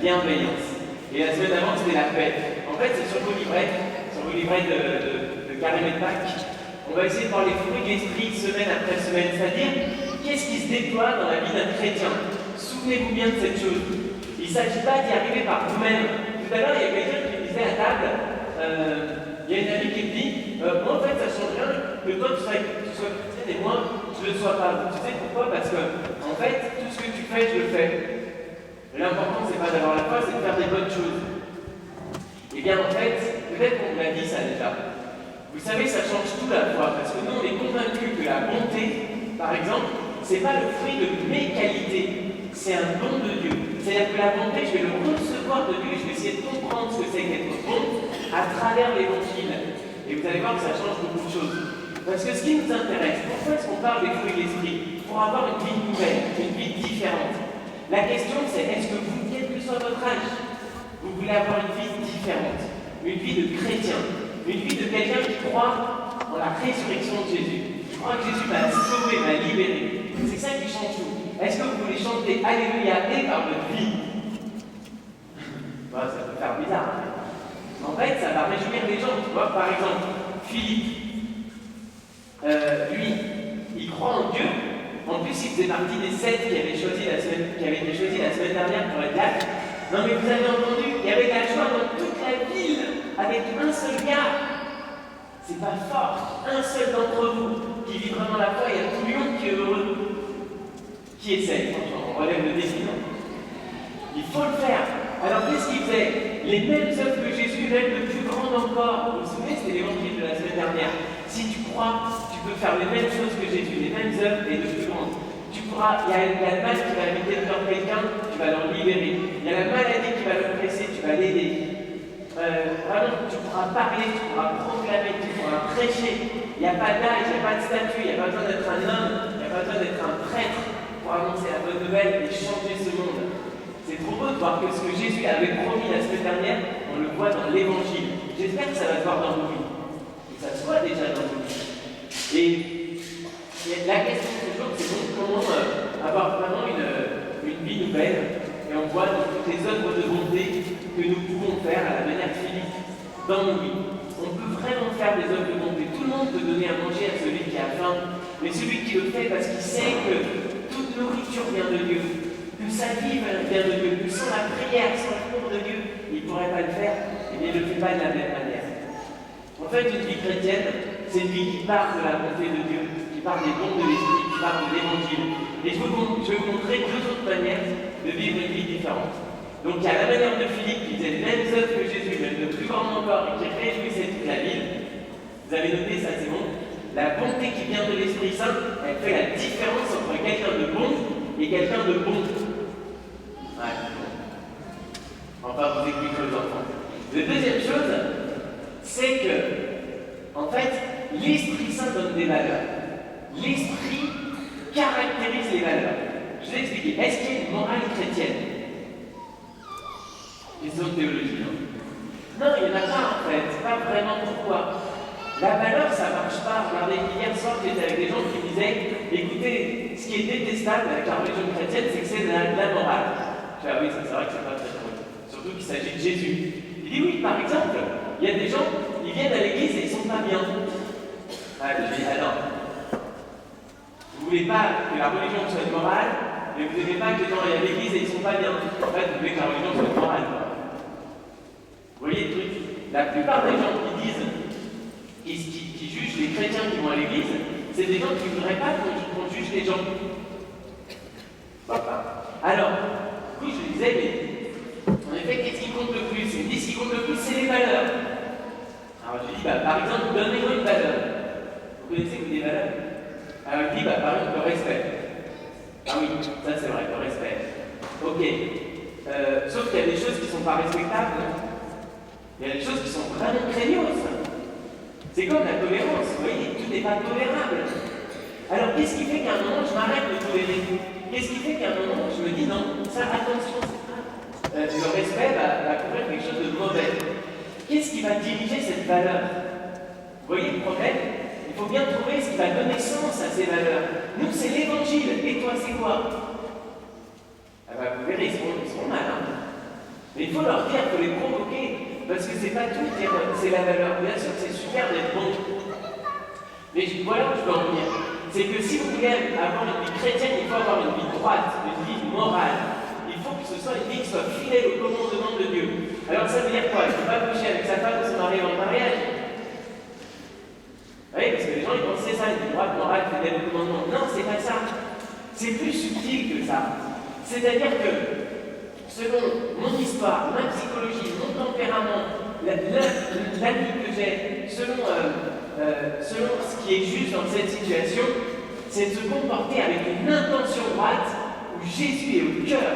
bienveillance. Et la semaine d'avant, c'était la paix. En fait, c'est sur vos livrets de carême et de Pâques. On va essayer de voir les fruits de l'esprit semaine après semaine, c'est-à-dire qu'est-ce qui se déploie dans la vie d'un chrétien. Souvenez-vous bien de cette chose. Il ne s'agit pas d'y arriver par vous-même. Tout à l'heure, il y a quelqu'un qui me disait à table, il y a une amie qui me dit, moi en fait, ça change rien que toi tu sois chrétienne et moi je ne le sois pas. Tu sais pourquoi? Parce que en fait, tout ce que tu fais, je le fais. L'important, c'est pas d'avoir la foi, c'est de faire des bonnes choses. Eh bien, en fait, peut-être qu'on vous l'a dit ça déjà. Vous savez, ça change tout la foi, parce que nous, on est convaincus que la bonté, par exemple, c'est pas le fruit de mes qualités, c'est un don de Dieu. C'est-à-dire que la bonté, je vais le recevoir de Dieu, je vais essayer de comprendre ce que c'est qu'être bon à travers l'évangile. Et vous allez voir que ça change beaucoup de choses. Parce que ce qui nous intéresse, pourquoi est-ce qu'on parle des fruits de l'esprit? Pour avoir une vie nouvelle, une vie différente. La question c'est, est-ce que vous, quel que soit votre âge, vous voulez avoir une vie différente, une vie de chrétien, une vie de quelqu'un qui croit en la résurrection de Jésus, qui croit que Jésus m'a sauvé, m'a libéré. C'est ça qui change tout. Est-ce que vous voulez chanter Alléluia et par votre vie? Ça peut faire bizarre. En fait, ça va réjouir les gens. Tu vois, par exemple, Philippe, lui, il croit en Dieu. En plus, il faisait partie des 7 qui avaient été choisis la semaine dernière pour être là. Non, mais vous avez entendu, il y avait de la joie dans toute la ville avec un seul gars. C'est pas fort. Un seul d'entre vous qui vit vraiment la foi, il y a tout le monde qui est heureux. Qui essaye, franchement, on relève le défi, non? Il faut le faire. Alors, qu'est-ce qu'il faisait? Les mêmes œuvres que Jésus, même de plus grandes encore. Vous vous souvenez, c'était l'évangile de la semaine dernière. Si tu crois, tu peux faire les mêmes choses que Jésus, les mêmes œuvres et de plus grandes. Tu pourras, il y a le mal qui va habiter le cœur de quelqu'un, tu vas l'en libérer. Il y a la maladie qui va le presser, tu vas l'aider. Vraiment, tu pourras parler, tu pourras proclamer, tu pourras prêcher. Il n'y a pas d'âge, il n'y a pas de statut, il n'y a pas besoin d'être un homme, il n'y a pas besoin d'être un prêtre pour annoncer la bonne nouvelle et changer ce monde. C'est trop beau de voir que ce que Jésus avait promis la semaine dernière, on le voit dans l'évangile. J'espère que ça va se voir dans vos vies. Que ça se voit déjà dans vos vies. Et la question toujours, c'est donc comment avoir vraiment une vie nouvelle. Et on voit dans toutes les œuvres de bonté que nous pouvons faire à la manière de Philippe dans nos vies. On peut vraiment faire des œuvres de bonté. Tout le monde peut donner à manger à celui qui a faim, mais celui qui le fait parce qu'il sait que toute nourriture vient de Dieu, que sa vie vient de Dieu, que sans la prière, sans l'amour de Dieu, il ne pourrait pas le faire, et bien il ne le fait pas de la même manière. En fait, une vie chrétienne, c'est une vie qui part de la bonté de Dieu, qui part des dons de l'Esprit, qui part de l'Évangile. Et je vais vous montrer 2 autres manières de vivre une vie différente. Donc il y a la manière de Philippe qui faisait les mêmes œuvres que Jésus, même de plus grand encore, et qui réjouissait toute la ville. Vous avez noté ça, c'est bon? La bonté qui vient de l'Esprit Saint, elle fait la différence entre quelqu'un de bon et quelqu'un de bon. Ouais. Enfin, vous expliquer aux enfants. La deuxième chose, c'est que, en fait, l'Esprit Saint donne des valeurs. L'Esprit caractérise les valeurs. Je vais expliquer. Est-ce qu'il y a une morale chrétienne? Question de théologie, hein? Non, il n'y en a pas en fait. Pas vraiment. Pourquoi? La valeur, ça ne marche pas. Regardez, hier soir, j'étais avec des gens qui me disaient écoutez, ce qui est détestable avec la religion chrétienne, c'est que c'est de la morale. Je dis ah oui, ça, c'est vrai que c'est pas très drôle. Surtout qu'il s'agit de Jésus. Il dit oui, par exemple, il y a des gens, ils viennent à l'église et ils ne sont pas bien. Ah, je dis ah non. Vous ne voulez pas que la religion soit morale, mais vous n'aimez pas que les gens aillent à l'église et ils ne sont pas bien. En fait, vous voulez que la religion soit morale. Vous voyez le truc? La plupart des gens qui disent, qui jugent les chrétiens qui vont à l'église, c'est des gens qui ne voudraient pas qu'on juge les gens. Alors, du coup, je disais, mais en effet, qu'est-ce qui compte le plus? Ils me disent ce qui compte le plus, c'est les valeurs. Alors je dis, par exemple, donnez-moi une valeur. Vous connaissez des valeurs? Alors il dit, par exemple, le respect. Ah oui, ça c'est vrai, le respect. Ok. Sauf qu'il y a des choses qui ne sont pas respectables. Il y a des choses qui sont vraiment craigneuses. C'est comme la tolérance, vous voyez, tout n'est pas tolérable. Alors qu'est-ce qui fait qu'à un moment je m'arrête de tolérer? Qu'est-ce qui fait qu'à un moment je me dis non, ça attention, le respect va couvrir quelque chose de mauvais. Qu'est-ce qui va diriger cette valeur? Vous voyez le problème? Il faut bien trouver ce qui va donner sens à ces valeurs. Nous, c'est l'évangile. Et toi, c'est quoi? Ah bah, vous verrez, ils seront mal. Hein. Mais il faut leur dire, il faut les provoquer, parce que c'est pas tout dire c'est la valeur. Bien sûr que c'est super d'être bon. Mais voilà où je veux en venir. C'est que si vous voulez avoir une vie chrétienne, il faut avoir une vie droite, une vie morale. Il faut que ce soit une vie qui soit fidèle au commandement de Dieu. Alors ça veut dire quoi? Il ne faut pas coucher avec sa femme ou son mari en mariage. Oui, parce que les gens ils pensent c'est ça, une vie droite, morale, fidèle au commandement. Non, c'est pas ça. C'est plus subtil que ça. C'est-à-dire que, selon mon histoire, ma psychologie, mon tempérament, la vie que j'ai, selon ce qui est juste dans cette situation, c'est de se comporter avec une intention droite où Jésus est au cœur,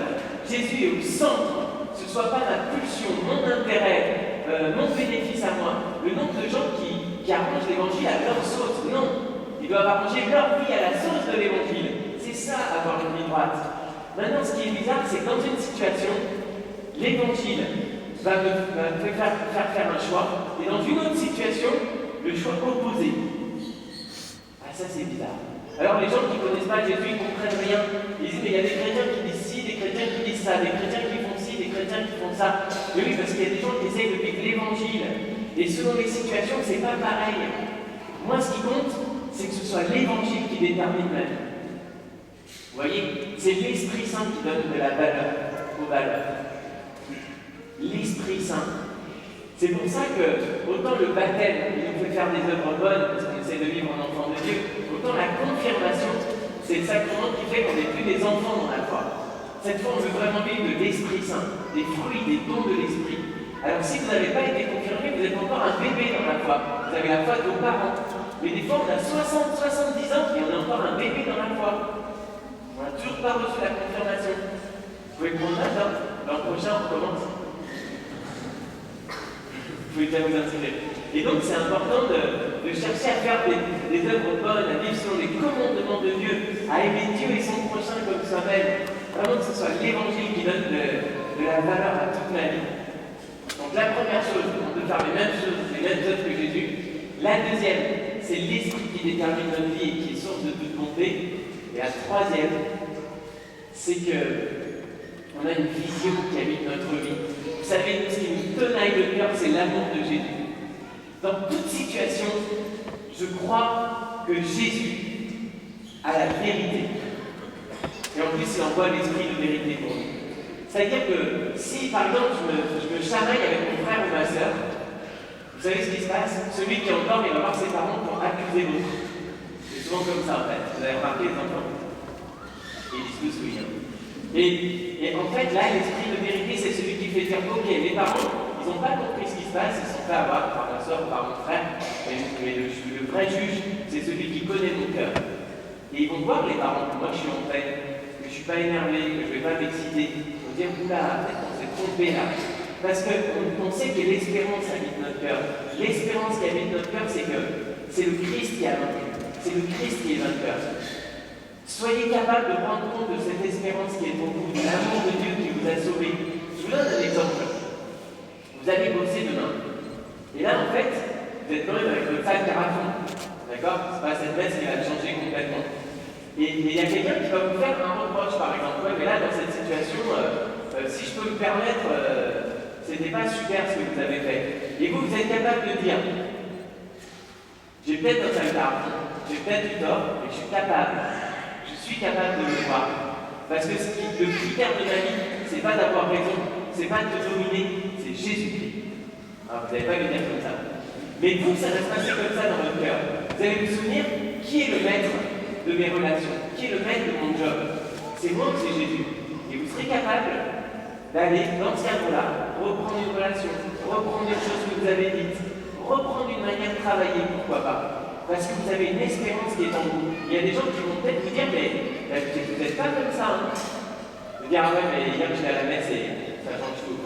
Jésus est au centre, ce ne soit pas ma pulsion, mon intérêt, mon bénéfice à moi. Le nombre de gens qui arrangent l'évangile à leur sauce, non. Ils doivent arranger leur vie à la sauce de l'évangile. C'est ça, avoir une vie droite. Maintenant, ce qui est bizarre, c'est que dans une situation, l'évangile va me faire un choix, et dans une autre situation, le choix opposé. Ah, ça c'est bizarre. Alors les gens qui ne connaissent pas Jésus, ils ne comprennent rien. Ils disent, mais il y a des chrétiens qui disent ci, des chrétiens qui disent ça, des chrétiens qui font ci, des chrétiens qui font ça. Mais oui, parce qu'il y a des gens qui essayent de vivre l'évangile. Et selon les situations, c'est pas pareil. Moi, ce qui compte, c'est que ce soit l'évangile qui détermine ma vie. Vous voyez, c'est l'Esprit Saint qui donne de la valeur aux valeurs. L'Esprit Saint. C'est pour ça que, autant le baptême, il nous fait faire des œuvres bonnes, parce qu'on essaie de vivre en enfant de Dieu, autant la confirmation, c'est le sacrement qui fait qu'on n'est plus des enfants dans la foi. Cette fois, on veut vraiment vivre de l'Esprit Saint, des fruits, des dons de l'Esprit. Alors, si vous n'avez pas été confirmé, vous êtes encore un bébé dans la foi. Vous avez la foi de vos parents. Mais des fois, on a 60, 70 ans et on est encore un bébé dans la foi. On n'a toujours pas reçu la confirmation. Vous pouvez prendre note, hein. L'an prochain, on recommence. Vous pouvez bien vous inscrire. Et donc, c'est important de chercher à faire des œuvres bonnes, à vivre selon les commandements de Dieu, à aimer Dieu et son prochain comme soi-même. Vraiment que ce soit l'évangile qui donne de la valeur à toute ma vie. Donc, la première chose, on peut faire les mêmes choses, les mêmes œuvres que Jésus. La deuxième, c'est l'esprit qui détermine notre vie et qui est source de toute bonté. Et la troisième, c'est qu'on a une vision qui habite notre vie. Vous savez, ce qui nous tenaille le cœur, c'est l'amour de Jésus. Dans toute situation, je crois que Jésus a la vérité. Et en plus, il envoie l'esprit de vérité pour nous. C'est-à-dire que si, par exemple, je me chamaille avec mon frère ou ma soeur, vous savez ce qui se passe? Celui qui endort, il va voir ses parents pour accuser l'autre. C'est souvent comme ça, en fait. Vous avez remarqué les enfants? Ils disent tous oui. Et en fait, là, l'esprit de vérité, c'est celui qui fait dire, ok, les parents, ils n'ont pas compris ce qui se passe, ils sont fait avoir par ma soeur ou par mon frère, mais le vrai juge, c'est celui qui connaît mon cœur. Et ils vont voir les parents que moi je suis en paix, que je ne suis pas énervé, que je ne vais pas m'exciter. Ils vont dire, oula, peut-être qu'on s'est trompé là. Parce qu'on sait que l'espérance habite notre cœur. L'espérance qui habite notre cœur, c'est que c'est le Christ qui a vaincu. C'est le Christ qui est vainqueur. Soyez capable de prendre compte de cette espérance qui est en vous, de l'amour de Dieu qui vous a sauvé. Je vous donne un exemple. Vous allez bosser demain. Et là, en fait, vous êtes quand même avec votre sac carafon. D'accord? C'est pas cette messe qui va changer complètement. Et il y a quelqu'un qui va vous faire un reproche, par exemple. Ouais, mais là, dans cette situation, si je peux me permettre, c'était pas super ce que vous avez fait. Et vous êtes capable de dire, j'ai peut-être un sac carafon, j'ai peut-être eu tort, mais je suis capable de le voir. Parce que le critère de ma vie, c'est pas d'avoir raison, c'est pas de te dominer, c'est Jésus-Christ. Alors, vous n'allez pas le dire comme ça. Mais vous, ça va se passer comme ça dans votre cœur. Vous allez vous souvenir qui est le maître de mes relations, qui est le maître de mon job. C'est moi ou c'est Jésus. Et vous serez capable d'aller dans ce cadre-là, reprendre une relation, reprendre une chose que vous avez dite, reprendre une manière de travailler, pourquoi pas. Parce que vous avez une espérance qui est en vous. Il y a des gens qui vont peut-être vous dire, mais vous n'êtes pas comme ça. Hein. Vous dire, ah ouais, mais hier j'étais à la messe et ça change tout.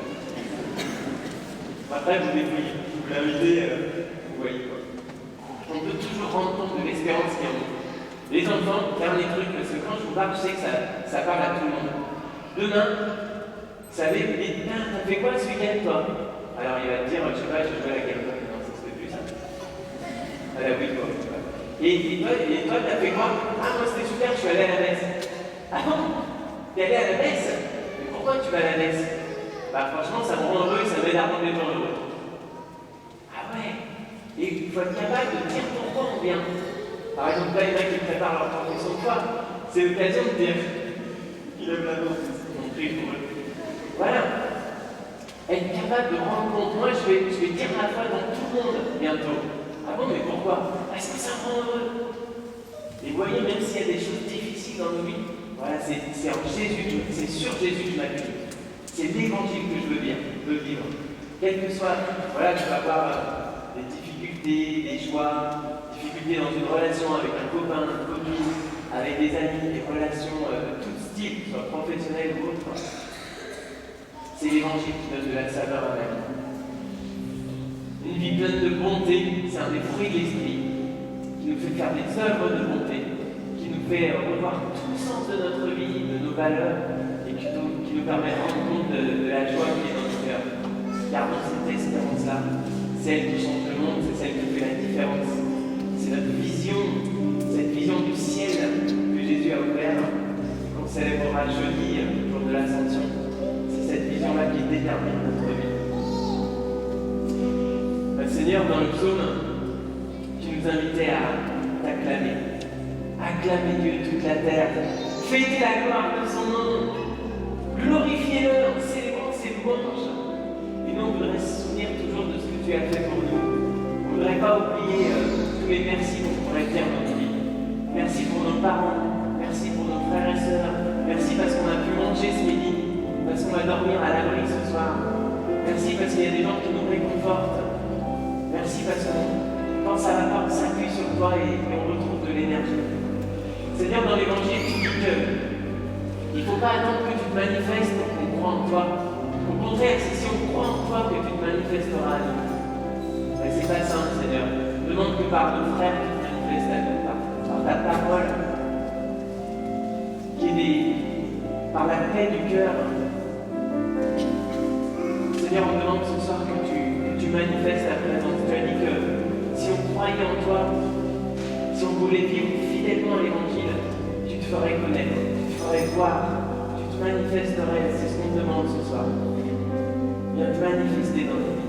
Après, vous débrouillez. Vous l'invitez, vous voyez quoi. On peut toujours rendre compte de l'espérance qui est en vous. Les enfants, dernier truc, parce que quand je vous parle, je sais que ça parle à tout le monde. Demain, vous savez, vous dites, t'as fait quoi ce week-end, toi? Alors il va te dire, je sais pas, je joué à la Game-Boy. Non, ça se fait plus ça. À la Wii, quoi. Et toi, t'as fait quoi? Ah, moi c'était super, je suis allé à la messe. Ah bon? T'es allé à la messe? Mais pourquoi tu vas à la messe? Bah franchement, ça me rend heureux et ça m'aide à rendre les gens heureux. Ah ouais. Et il faut être capable de dire pourquoi on vient. Par exemple, là, il y en a qui préparent leur profession de foi. C'est l'occasion de dire il aime la main, on prie pour eux. Voilà. Être capable de rendre compte. Moi, je vais dire la foi dans tout le monde bientôt. Ah bon, mais pourquoi? Parce que ça me rend heureux. Et vous voyez, même s'il y a des choses difficiles dans nos vies, voilà, c'est en Jésus, c'est sur Jésus que je m'appuie. C'est l'évangile que je veux vivre. Quel que soit, voilà, tu vas avoir des difficultés, des choix, difficultés dans une relation avec un copain, une copine, avec des amis, des relations de tout style, soit professionnelles ou autres. C'est l'évangile qui donne de la saveur à la vie. Une vie pleine de bonté, c'est un des fruits de l'esprit, qui nous fait faire des œuvres de bonté, qui nous fait revoir tout le sens de notre vie, de nos valeurs, et qui nous permet de rendre compte de la joie qui est dans nos cœurs. Gardons cette espérance-là, c'est elle qui change le monde, c'est celle qui fait la différence. C'est notre vision, cette vision du ciel que Jésus a ouvert, qu'on célébrera jeudi, le jour de l'Ascension. C'est cette vision-là qui détermine notre vie. Le Seigneur, dans le psaume, tu nous invitais à t'acclamer. Acclamez Dieu toute la terre. Fêtez la gloire de son nom. Glorifiez-le en célébrant ses louanges. Et nous, on voudrait se souvenir toujours de ce que tu as fait pour nous. On ne voudrait pas oublier tous les merci qu'on pourrait dire dans notre vie. Merci pour nos parents. Merci pour nos frères et sœurs. Merci parce qu'on a pu manger ce midi. Parce qu'on va dormir à l'abri ce soir. Merci parce qu'il y a des gens qui nous réconfortent. Merci parce qu'on, quand ça va pas, on s'appuie sur toi et on retrouve de l'énergie. Seigneur, dans l'évangile, tu dis qu'il ne faut pas attendre que tu te manifestes pour qu'on croit en toi. Au contraire, c'est si on croit en toi que tu te manifesteras à nous. Mais c'est pas simple, Seigneur. Demande que par nos frères tu te manifestes à nous, par ta parole, par la paix du cœur. Seigneur, on demande ce soir que tu manifestes ta présence. Tu as dit que si on croyait en toi, si on voulait vivre fidèlement l'évangile, tu te ferais connaître, tu te ferais voir, tu te manifesterais. C'est ce qu'on te demande ce soir. Viens te manifester dans notre vie.